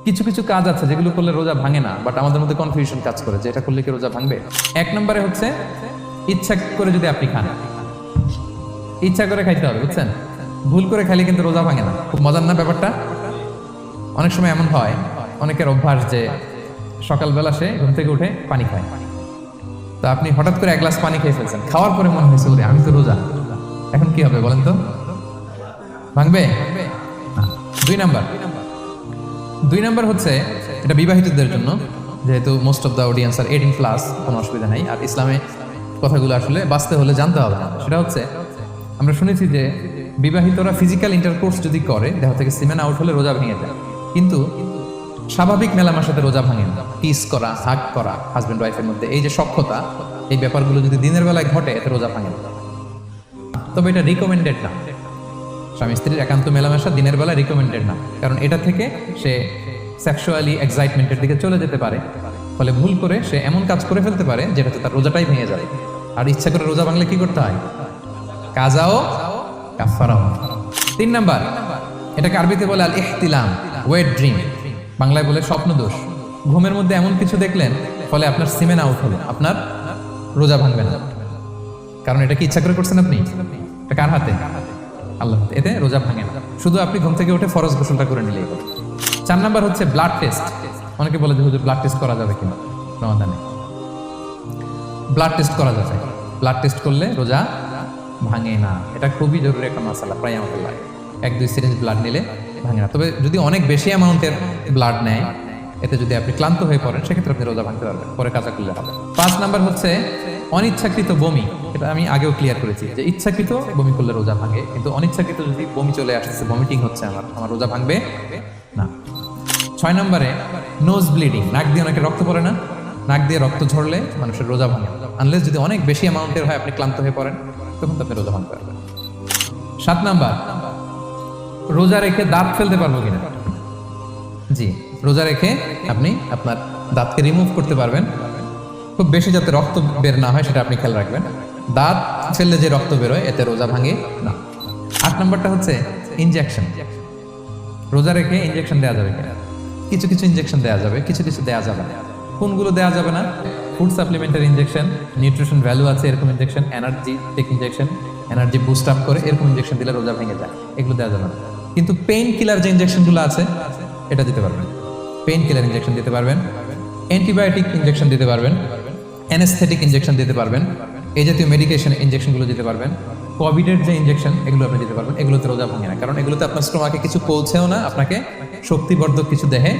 কিছু কিছু কাজ আছে যেগুলো করলে রোজা ভাঙে না, বাট আমাদের মধ্যে কনফিউশন কাজ করে যে এটা করলে কি রোজা ভাঙবে। এক নম্বরে হচ্ছে ইচ্ছা করে যদি আপনি খান, ইচ্ছা করে খাইতে হবে, বুঝছেন? ভুল করে খাইলে কিন্তু রোজা ভাঙে না। খুব মজার না ব্যাপারটা? অনেক সময় এমন হয়, অনেকের অভ্যাস যে সকালবেলা সে ঘুম থেকে উঠে পানি খায়। তো আপনি হঠাৎ করে এক গ্লাস পানি খেয়ে ফেলছেন, খাওয়ার পরে মনে হয়েছে ওরে আমি তো রোজা, এখন কি হবে বলেন তো? ভাঙবে না। দুই নাম্বার হচ্ছে, এটা বিবাহিতদের জন্য, যেহেতু মোস্ট অফ দ্য অডিয়েন্স আর 18+, কোনো অসুবিধা নেই। আর ইসলামে কথাগুলো আসলে বাঁচতে হলে জানতে হবে না। সেটা হচ্ছে, আমরা শুনেছি যে বিবাহিতরা ফিজিক্যাল ইন্টারকোর্স যদি করে, দেহ থেকে সিমেন আউট হলে রোজা ভেঙে যায়, কিন্তু স্বাভাবিক মেলামেশার সাথে রোজা ভাঙে না। কিস করা, হাগ করা হাজব্যান্ড ওয়াইফের মধ্যে, এই যে সখ্যতা, এই ব্যাপারগুলো যদি দিনের বেলায় ঘটে এতে রোজা ভাঙে না। তবে এটা রিকমেন্ডেড না। স্বামী স্ত্রীর একান্ত মেলামেশা দিনের বেলা রিকমেন্ডেড না, কারণ এটা থেকে সে সেক্সুয়ালি এক্সাইটমেন্টের দিকে চলে যেতে পারে। ফলে ভুল করে সে এমন কাজ করে ফেলতে পারে যেটাতে তার রোজাটাই ভেঙে যাবে। আর ইচ্ছা করে রোজা ভাঙলে কি করতে হয়? কাজাও কাফারাও। 3 নাম্বার, এটাকে আরবিতে বলে আল ইহতিলাম, ওয়েট ড্রিম, বাংলায় বলে স্বপ্ন দোষ। ঘুমের মধ্যে এমন কিছু দেখলেন, ফলে আপনার সিমেন আউট হলো, আপনার রোজা ভাঙবে না। কারণ এটা কি ইচ্ছা করে করছেন আপনি? এটা কার হাতে? আল্লাহ হাতে। এতে রোজা ভাঙে না, শুধু আপনি ঘুম থেকে উঠে ফরজ গোসলটা করে নিলেই হবে। 4 নাম্বার হচ্ছে ব্লাড টেস্ট। অনেকে বলে যে হুজুর ব্লাড টেস্ট করা যাবে কিনা? রমাদানে ব্লাড টেস্ট করা যাবে। ব্লাড টেস্ট করলে রোজা ভাঙে না। এটা খুবই জরুরি একটা মাসালা, প্রায় আমাদের লাগে। 1-2 সিরিঞ্জ ব্লাড নিলে ভাঙে না। তবে যদি অনেক বেশি অ্যামাউন্টের ব্লাড নেয়, এতে যদি আপনি ক্লান্ত হয়ে পড়েন, সেক্ষেত্রে আপনি রোজা ভাঙতে পারবেন, পরে কাজা করলে হবে। 5 নাম্বার হচ্ছে অনিচ্ছাকৃত বমি। এটা আমি আগেও ক্লিয়ার করেছি যে ইচ্ছাকৃত বমি করলে রোজা ভাঙে, কিন্তু অনিচ্ছাকৃত যদি বমি চলে আসছে, ভমিটিং হচ্ছে, আমার রোজা ভাঙবে না। 6 নম্বরে নোজ ব্লিডিং, নাক দিয়ে অনেকে রক্ত পড়ে না, নাক দিয়ে রক্ত ঝরলে মানুষের রোজা ভাঙে, আনলেস যদি অনেক বেশি অ্যামাউন্টের হয়, আপনি ক্লান্ত হয়ে পড়েন, তখন তো আপনি রোজা ভাঙতে পারবেন। 7 নাম্বার, রোজা রেখে দাঁত ফেলতে পারবো কিনা? জি, রোজা রেখে আপনি আপনার দাঁতকে রিমুভ করতে পারবেন, খুব বেশি যাতে রক্ত বের না হয় সেটা আপনি খেয়াল রাখবেন। দাঁত ফেললে যে রক্ত বেরোয় এতে রোজা ভাঙে না। 8 নম্বরটা হচ্ছে ইনজেকশন। রোজা রেখে ইনজেকশন দেওয়া যাবে কিনা? কিছু কিছু ইনজেকশন দেওয়া যাবে, কিছু কিছু দেওয়া যাবে না। কোনগুলো দেওয়া যাবে না? ফুড সাপ্লিমেন্টের ইনজেকশন, নিউট্রিশন ভ্যালু আছে এরকম injection, energy tech injection, energy boost up করে এরকম ইনজেকশন দিলে রোজা ভেঙে যায়, এগুলো দেওয়া যাবে না। কিন্তু পেইন কিলার যে ইনজেকশনগুলো আছে এটা দিতে পারবেন। পেইন কিলার ইনজেকশন দিতে পারবেন, অ্যান্টিবায়োটিক ইনজেকশন দিতে পারবেন, অ্যানেস্থেটিক ইনজেকশন দিতে পারবেন, এই জাতীয় মেডিকেশন ইনজেকশনগুলো দিতে পারবেন। কোভিডের যে ইনজেকশন এগুলো আপনি দিতে পারবেন। এগুলোতে রোজা ভাঙে না, কারণ এগুলোতে আপনার স্টোমাকে কিছু পৌঁছেও না, আপনাকে শক্তিবর্ধক কিছু দেহে